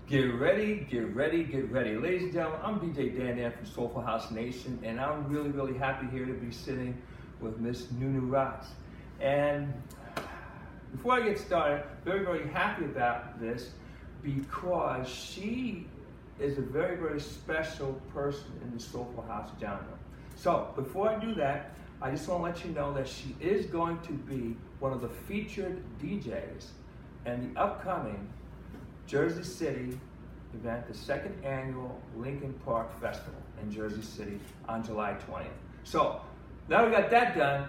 Get ready, get ready, get ready. Ladies and gentlemen, I'm DJ Darnell from Soulful House Nation, and I'm really, really happy here to be sitting with Miss NuNu Rox. And before I get started, very, very happy about this because she is a very, very special person in the Soulful House genre. So before I do that, I just want to let you know that she is going to be one of the featured DJs in the upcoming Jersey City event, the second annual Lincoln Park Festival in Jersey City on July 20th. So now we got that done.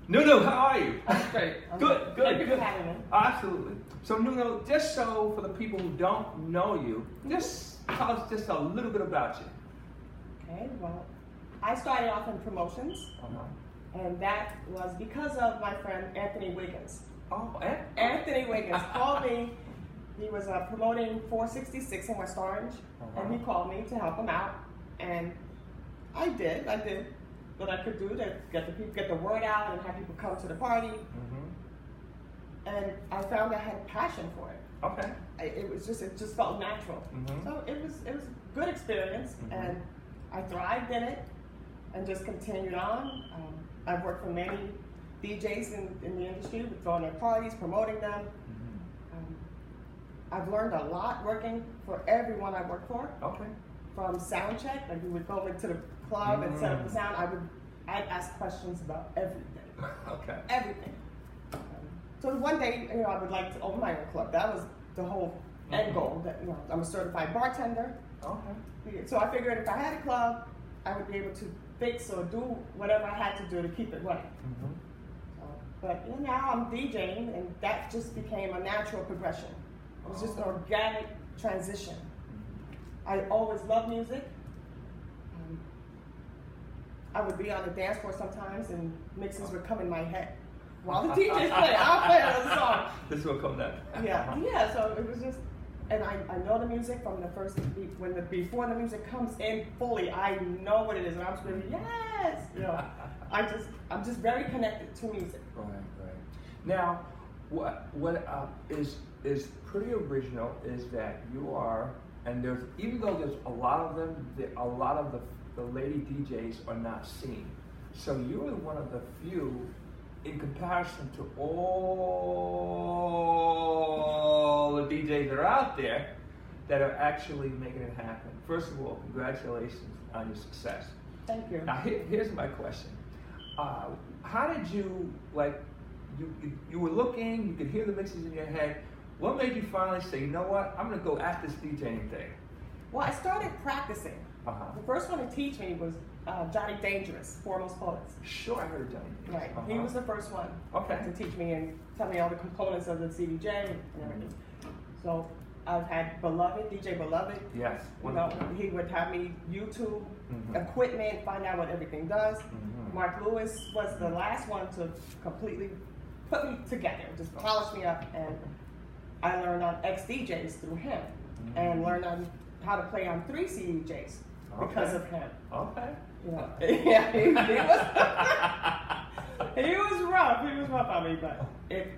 NuNu, how are you? I'm great. Good. Thank you for having me. Absolutely. So NuNu, just so for the people who don't know you, just tell us just a little bit about you. Okay, well, I started off in promotions, and that was because of my friend Anthony Wiggins. Oh, Anthony Wiggins called me. He was promoting 466 in West Orange, and he called me to help him out, and I did what I could do to get the word out and have people come to the party, and I found I had a passion for it. Okay. It just felt natural. So it was a good experience, and I thrived in it, and just continued on. I've worked for many DJs in the industry, throwing their parties, promoting them. I've learned a lot working for everyone I work for. Okay. From sound check, like we would go into the club and set up the sound. I'd ask questions about everything. Okay. Everything. So one day, I would like to open my own club. That was the whole end goal. That I'm a certified bartender. Okay. So I figured if I had a club, I would be able to fix or do whatever I had to do to keep it running. But now I'm DJing, and that just became a natural progression. It was just an organic transition. I always loved music. I would be on the dance floor sometimes, and mixes would come in my head while the DJ's playing. I'll play another song. This will come down. Yeah. So it was just, and I know the music from the first beat. Before the music comes in fully, I know what it is, and I'm screaming yes. I'm just very connected to music. Right. Now, what is pretty original is that you are, and there's, even though there's a lot of them, a lot of the lady DJs are not seen. So you're one of the few, in comparison to all the DJs that are out there, that are actually making it happen. First of all, congratulations on your success. Thank you. Now here's my question. How did you, you were looking, you could hear the mixes in your head. What made you finally say, you know what, I'm gonna go at this DJing thing? Well, I started practicing. The first one to teach me was Johnny Dangerous, Foremost Poulez. Sure, I heard of Johnny. Right, he was the first one to teach me and tell me all the components of the CDJ and everything. So I've had Beloved, DJ Beloved. Yes. He would have me YouTube equipment, find out what everything does. Mark Lewis was the last one to completely put me together, just polish me up, and I learned on XDJs through him, and learned on how to play on 3 CDJs because of him. Okay. Yeah, he was rough. He was rough on me, but it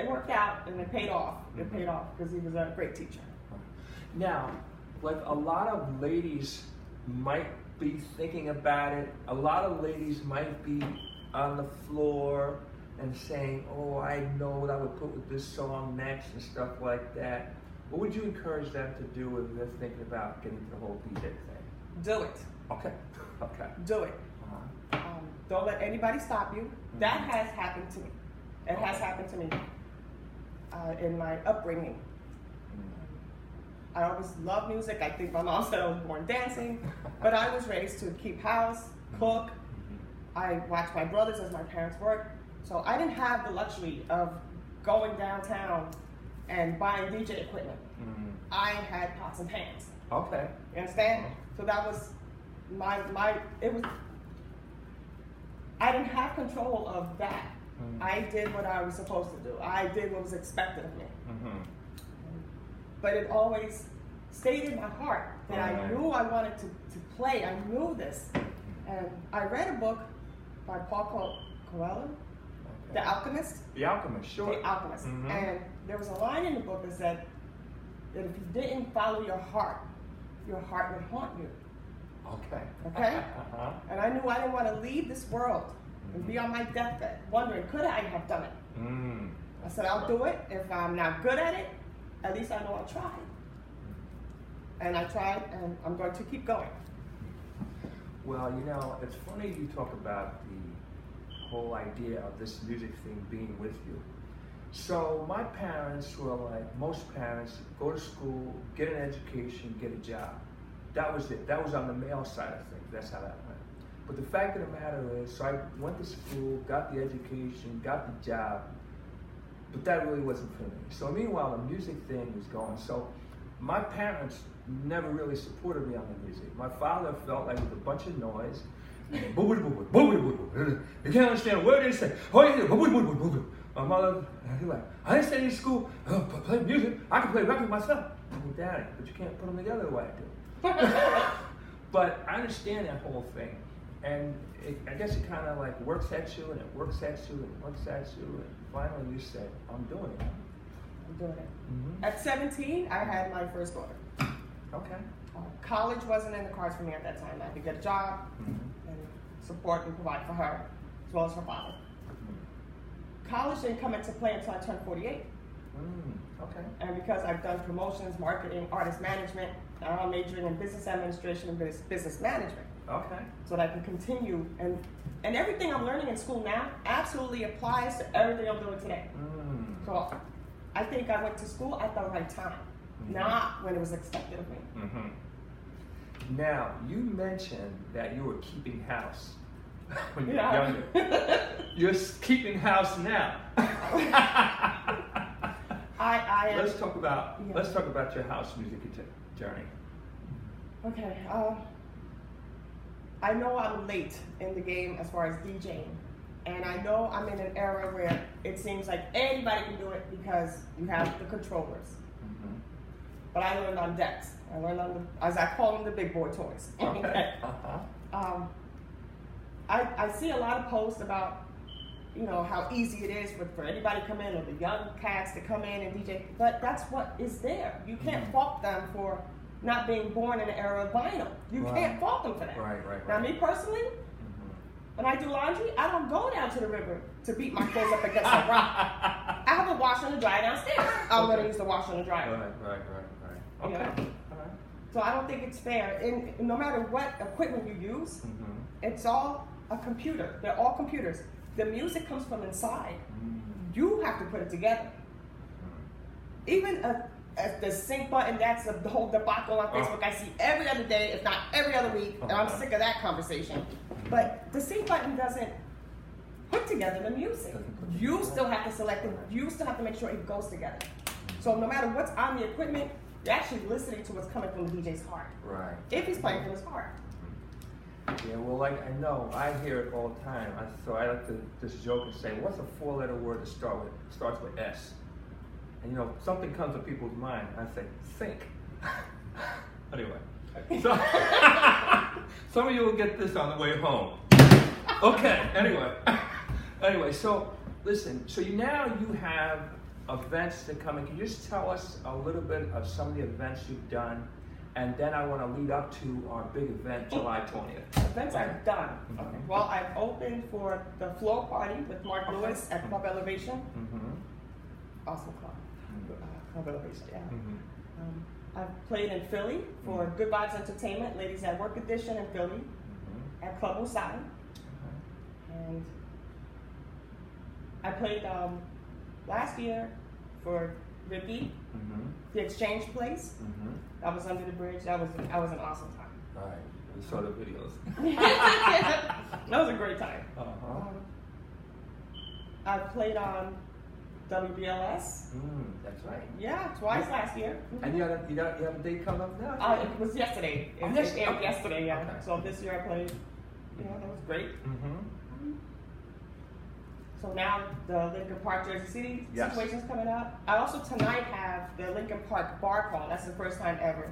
worked out, and it paid off. It paid off because he was a great teacher. Now, a lot of ladies might be thinking about it. A lot of ladies might be on the floor and saying, oh, I know what I would put with this song next and stuff like that. What would you encourage them to do if they're thinking about getting into the whole DJ thing? Do it. Okay. Do it. Don't let anybody stop you. That has happened to me. It has happened to me in my upbringing. I always loved music. I think my mom said I was born dancing, but I was raised to keep house, cook. I watched my brothers as my parents worked. So I didn't have the luxury of going downtown and buying DJ equipment. I had pots and pans. Okay. You understand? So that was I didn't have control of that. I did what I was supposed to do. I did what was expected of me. But it always stayed in my heart that I knew I wanted to play. I knew this. And I read a book by Poulez, The Alchemist. The Alchemist, sure. The Alchemist. And there was a line in the book that said, that if you didn't follow your heart would haunt you. Okay. Okay? And I knew I didn't want to leave this world and be on my deathbed wondering, could I have done it? I said, I'll do it. If I'm not good at it, at least I know I tried. And I tried, and I'm going to keep going. Well, you know, it's funny you talk about the whole idea of this music thing being with you. So my parents were like most parents, go to school, get an education, get a job. That was it. That was on the male side of things. That's how that went. But the fact of the matter is, so I went to school, got the education, got the job, but that really wasn't for me. So meanwhile, the music thing was going. So my parents never really supported me on the music. My father felt like it was a bunch of noise. You can't understand a word they say. My mother, he's like, I didn't study in school, play music, I can play records myself. I'm like, Daddy, but you can't put them together the way I do. But I understand that whole thing. And I guess it kind of like works at you, and it works at you, and it works at you, and finally you said, I'm doing it. I'm doing it. At 17, I had my first daughter. Okay. College wasn't in the cards for me at that time. I had to get a job and support and provide for her, as well as her father. College didn't come into play until I turned 48. Okay. And because I've done promotions, marketing, artist management, now I'm majoring in business administration and business management. Okay. So that I can continue. And everything I'm learning in school now absolutely applies to everything I'm doing today. So I think I went to school at the right time, not when it was expected of me. Now, you mentioned that you were keeping house when you were younger. You're keeping house now. I am. Let's talk about your house music journey. Okay. I know I'm late in the game as far as DJing, and I know I'm in an era where it seems like anybody can do it because you have the controllers. But I learned on decks. I learned on as I call them, the big boy toys. Okay. I see a lot of posts about, you know, how easy it is for anybody to come in, or the young cats to come in and DJ, but that's what is there. You can't fault them for not being born in the era of vinyl. You can't fault them for that. Right. Now, me personally, when I do laundry, I don't go down to the river to beat my clothes up against a rock. I have a washer and a dryer downstairs. I'm going to use the washer and the dryer. Right. Okay. Yeah. So I don't think it's fair. And no matter what equipment you use, it's all a computer. They're all computers. The music comes from inside. You have to put it together. Even the sync button, that's the whole debacle on Facebook. I see every other day, if not every other week, and I'm sick of that conversation. But the sync button doesn't put together the music. You still have to select it. You still have to make sure it goes together. So no matter what's on the equipment, you're actually listening to what's coming from the DJ's heart. Right. If he's playing from his heart. Yeah, well, like I know, I hear it all the time. So I like to just joke and say, what's a four-letter word to start with? It starts with S. And you know, something comes to people's mind. I say, think. Anyway. So, some of you will get this on the way home. Okay, anyway, so listen, so now you have events that come in. Can you just tell us a little bit of some of the events you've done? And then I want to lead up to our big event, July 20th. Events I've done. Okay. Well, I've opened for the floor party with Mark Lewis at Club Elevation. Awesome club. Club Elevation, yeah. I've played in Philly for Good Vibes Entertainment, Ladies at Work Edition in Philly, at Club Osai. And I played last year for Ricky, the Exchange Place. That was under the bridge. That was an awesome time. All right, we saw the videos. That was a great time. I played on WBLS. That's right. Yeah, twice last year. And you have a date coming up now? It was yesterday. It was yesterday, yeah. Okay. So this year I played. You know, that was great. So now the Lincoln Park, Jersey City situation's coming up. I also tonight have the Lincoln Park bar call. That's the first time ever.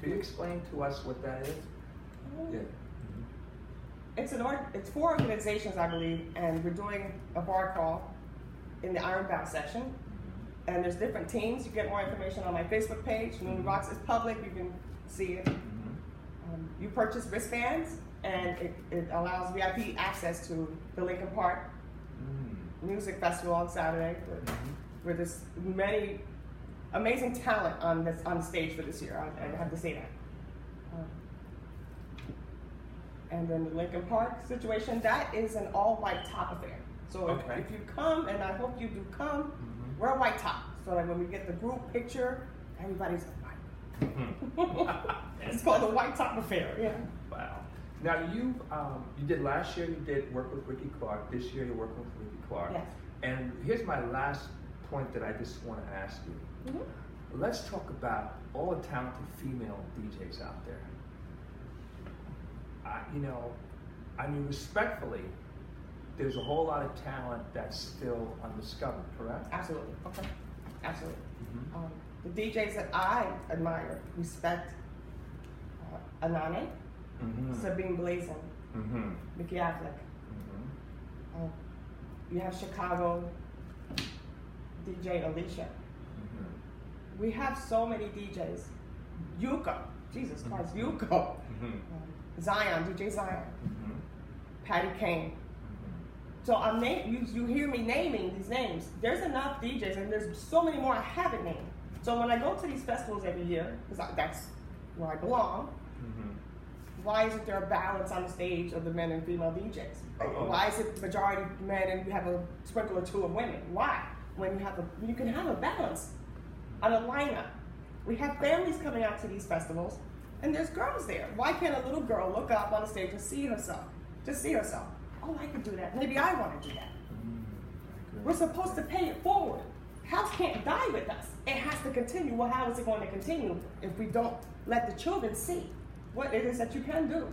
Can you explain to us what that is? Yeah. It's 4 organizations, I believe, and we're doing a bar crawl in the Ironbound section. and there's different teams. You get more information on my Facebook page. NuNu Rox is public. You can see it. You purchase wristbands, and it allows VIP access to the Lincoln Park Music Festival on Saturday. Where there's many amazing talent on the stage for this year. I have to say that. And then the Lincoln Park situation, that is an all-white top affair. So if you come, and I hope you do come, wear a white top. So that when we get the group picture, everybody's white. It's called the White Top Affair, yeah. Wow. Now you did last year, you did work with Ricky Clark. This year you're working with Ricky Clark. Yes. And here's my last point that I just want to ask you. Let's talk about all the talented female DJs out there. I mean, respectfully, there's a whole lot of talent that's still undiscovered, correct? Absolutely. Okay. Absolutely. The DJs that I admire, respect, Anane, Sabine Blazin, Mickey Affleck. You have Chicago, DJ Alicia. We have so many DJs. Yuko, Jesus Christ, Yuko. Zion, DJ Zion. Patty Kane. So you hear me naming these names. There's enough DJs, and there's so many more I haven't named. So when I go to these festivals every year, because that's where I belong, why isn't there a balance on the stage of the men and female DJs? Why is it majority men and you have a sprinkle or two of women? Why? When you can have a balance on a lineup. We have families coming out to these festivals, and there's girls there. Why can't a little girl look up on the stage and see herself? Just see herself. Oh, I could do that. Maybe I want to do that. We're supposed to pay it forward. House can't die with us. It has to continue. Well, how is it going to continue if we don't let the children see what it is that you can do?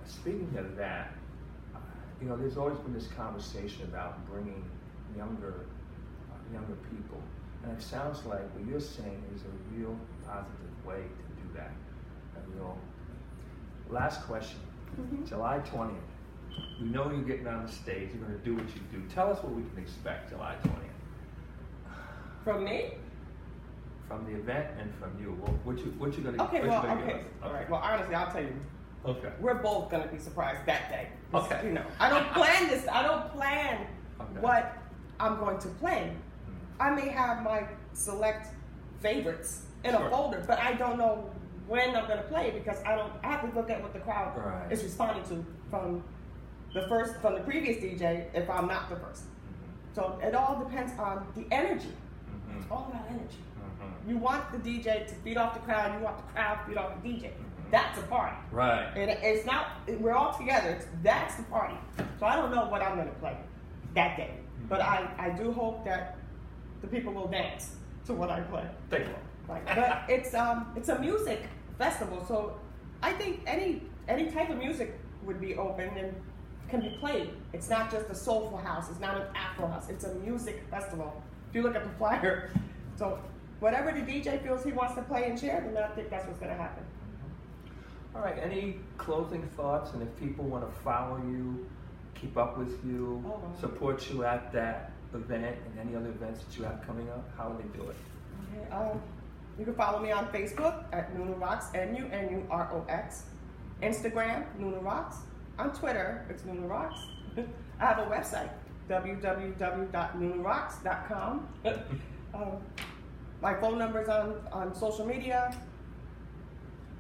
Speaking of that, there's always been this conversation about bringing younger people. And it sounds like what you're saying is a real positive way to do that. Last question. July 20th. We know you're getting on the stage. You're going to do what you do. Tell us what we can expect July 20th. From me? From the event and from you. What you going to give us? All right. Well, honestly, I'll tell you. Okay. We're both going to be surprised that day. Okay. I don't plan this. I don't plan what I'm going to play. I may have my select favorites in a folder, but I don't know when I'm going to play because I have to look at what the crowd is responding to from the previous DJ if I'm not the first. So it all depends on the energy. It's all about energy. You want the DJ to feed off the crowd. You want the crowd to feed off the DJ. That's a party. Right. It's not. We're all together. That's the party. So I don't know what I'm going to play that day, but I do hope that the people will dance to what I play. Thank you. But it's a music festival, so I think any type of music would be open and can be played. It's not just a soulful house. It's not an Afro house. It's a music festival. If you look at the flyer, so whatever the DJ feels he wants to play and share, then I think that's what's going to happen. All right. Any closing thoughts? And if people want to follow you, keep up with you, support you at that event and any other events that you have coming up, how would they do it? Okay. You can follow me on Facebook at NuNu Rox, NuNuRox. Instagram, NuNu Rox. On Twitter, it's NuNu Rox. I have a website, www.nunurox.com. My phone number's on social media.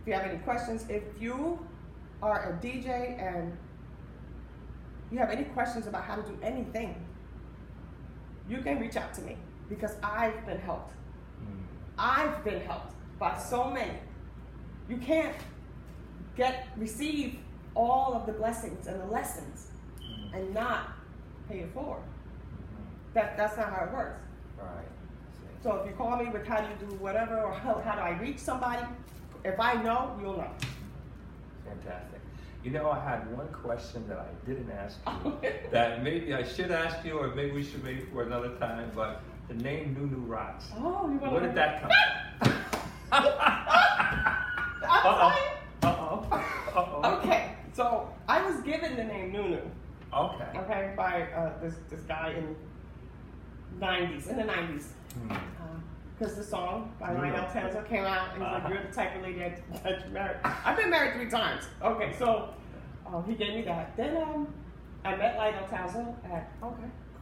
If you have any questions, if you are a DJ and you have any questions about how to do anything, you can reach out to me because I've been helped. I've been helped by so many. You can't receive all of the blessings and the lessons and not pay it forward. That's not how it works. Right. So if you call me with how do you do whatever or how do I reach somebody, if I know, you'll know. Fantastic. I had one question that I didn't ask you that maybe I should ask you or maybe we should wait for another time, but the name NuNu Rox. Oh, you want to Where did that come from? Okay, so I was given the name NuNu. Okay. Okay, by this guy in 90s, in the 90s. Because the song by Darnell Spirit came out, and he's like, you're the type of lady that you married. I've been married 3 times. Okay, so he gave me that. Then I met Darnell Spirit at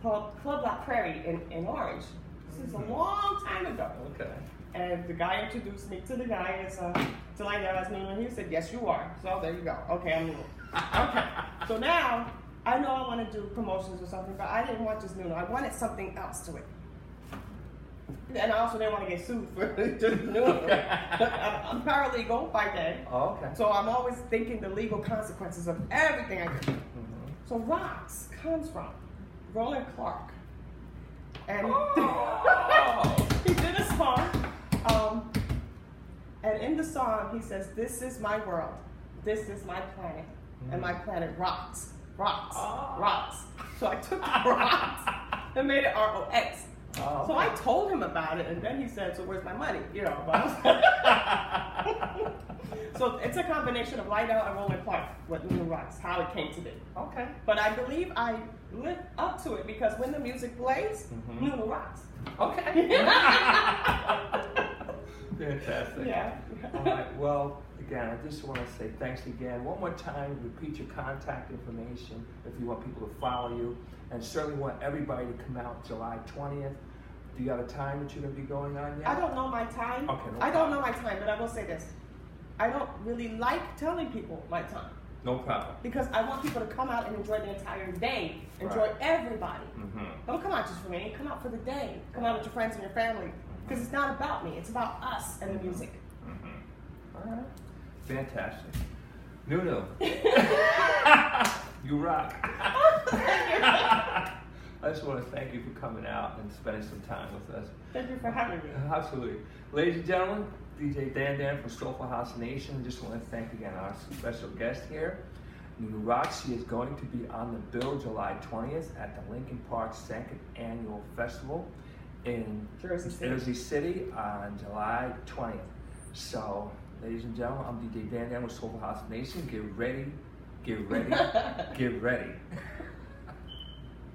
Club La Prairie in Orange. This is a long time ago. Okay. And the guy introduced me to the guy as to Darnell as Nunu, and he said, yes, you are. So there you go. Okay, I'm Nunu. Okay. So now, I know I want to do promotions or something, but I didn't want just Nunu. I wanted something else to it. And I also didn't want to get sued for just Nunu. I'm paralegal by day. Oh, okay. So I'm always thinking the legal consequences of everything I do. So Rox comes from Roland Clark. And he did a song. And in the song, he says, this is my world. This is my planet. And my planet rocks. Rocks. Rocks. So I took the rocks and made it R-O-X. Oh, okay. So I told him about it, and then he said, so where's my money? You know, so it's a combination of Darnell and Roland Clark with NuNu Rox, how it came to be. Okay. But I believe I lived up to it because when the music plays, NuNu Rox. Okay. Fantastic. Yeah. All right. Well, again, I just want to say thanks again. One more time, repeat your contact information if you want people to follow you. And certainly want everybody to come out July 20th. Do you have a time that you're going to be going on yet? I don't know my time. Okay. I don't know my time, but I will say this. I don't really like telling people my time. No problem. Because I want people to come out and enjoy the entire day. Enjoy everybody. Don't come out just for me. Come out for the day. Come out with your friends and your family. Because it's not about me. It's about us and the music. All right. Fantastic. Nunu. You rock. I just want to thank you for coming out and spending some time with us. Thank you for having me. Absolutely. Ladies and gentlemen, DJ Dan from Soulful House Nation. Just want to thank again our special guest here, NuNu Rox. She is going to be on the bill July 20th at the Lincoln Park 2nd Annual Festival in Jersey City on July 20th. So, ladies and gentlemen, I'm DJ Dan with Soulful House Nation. Get ready, get ready, get ready.